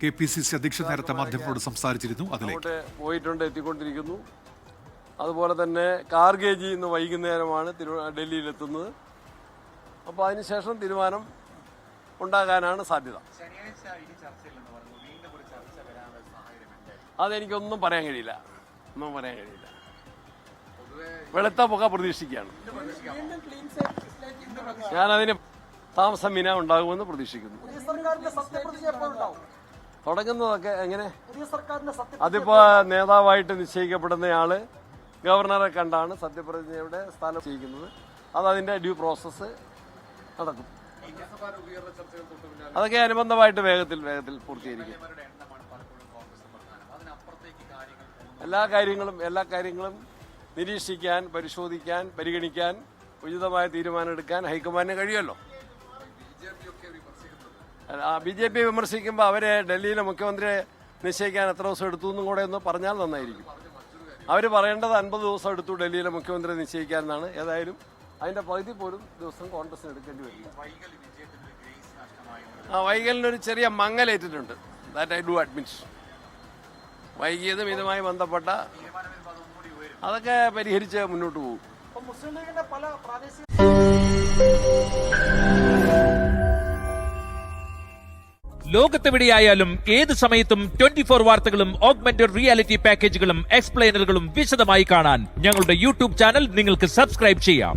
KPCC അധ്യക്ഷൻ നേരത്തെ മാധ്യമങ്ങളോട് സംസാരിച്ചിരുന്നു. അതിലേക്ക് പോയിട്ടുണ്ട്, എത്തിക്കൊണ്ടിരിക്കുന്നു. അതുപോലെ തന്നെ കാർഗേജി ഇന്ന് വൈകുന്നേരമാണ് ഡൽഹിയിലെത്തുന്നത്. അപ്പോൾ അതിനുശേഷം തീരുമാനം ഉണ്ടാകാനാണ് സാധ്യത. അതെനിക്കൊന്നും പറയാൻ കഴിയില്ല, വെളുത്ത പുക പ്രതീക്ഷിക്കുകയാണ്. ഞാനതിന് താമസമിന ഉണ്ടാകുമെന്ന് പ്രതീക്ഷിക്കുന്നു. തുടങ്ങുന്നതൊക്കെ എങ്ങനെ? അതിപ്പോ നേതാവായിട്ട് നിശ്ചയിക്കപ്പെടുന്നയാള് ഗവർണറെ കണ്ടാണ് സത്യപ്രതിജ്ഞയുടെ സ്ഥാനം ചെയ്യിക്കുന്നത്. അതതിന്റെ ഡ്യൂ പ്രോസസ്സ് നടക്കും. അതൊക്കെ അനുബന്ധമായിട്ട് വേഗത്തിൽ പൂർത്തീകരിക്കും. എല്ലാ കാര്യങ്ങളും നിരീക്ഷിക്കാൻ, പരിശോധിക്കാൻ, പരിഗണിക്കാൻ, ഉചിതമായ തീരുമാനമെടുക്കാൻ ഹൈക്കമാൻഡിന് കഴിയുമല്ലോ. BJP വിമർശിക്കുമ്പോൾ അവരെ ഡൽഹിയിലെ മുഖ്യമന്ത്രിയെ നിശ്ചയിക്കാൻ എത്ര ദിവസം എടുത്തു എന്നും കൂടെ ഒന്ന് പറഞ്ഞാൽ നന്നായിരിക്കും. അവർ പറയേണ്ടത് 50 ദിവസം എടുത്തു ഡൽഹിയിലെ മുഖ്യമന്ത്രിയെ നിശ്ചയിക്കാൻ എന്നാണ്. ഏതായാലും അതിന്റെ പകുതി പോലും ദിവസം കോൺഗ്രസിന് എടുക്കേണ്ടി വരില്ല. വൈകലിനൊരു ചെറിയ മങ്ങലേറ്റിട്ടുണ്ട്. That I do admit. വൈകിയതും ഇതുമായി ബന്ധപ്പെട്ട അതൊക്കെ പരിഹരിച്ച് മുന്നോട്ട് പോകും. ലോകത്തെവിടെയായാലും ഏത് സമയത്തും 24 വാർത്തകളും ഓഗ്മെന്റഡ് റിയാലിറ്റി പാക്കേജുകളും എക്സ്പ്ലെയിനറുകളും വിശദമായി കാണാൻ ഞങ്ങളുടെ യൂട്യൂബ് ചാനൽ നിങ്ങൾക്ക് സബ്സ്ക്രൈബ് ചെയ്യാം.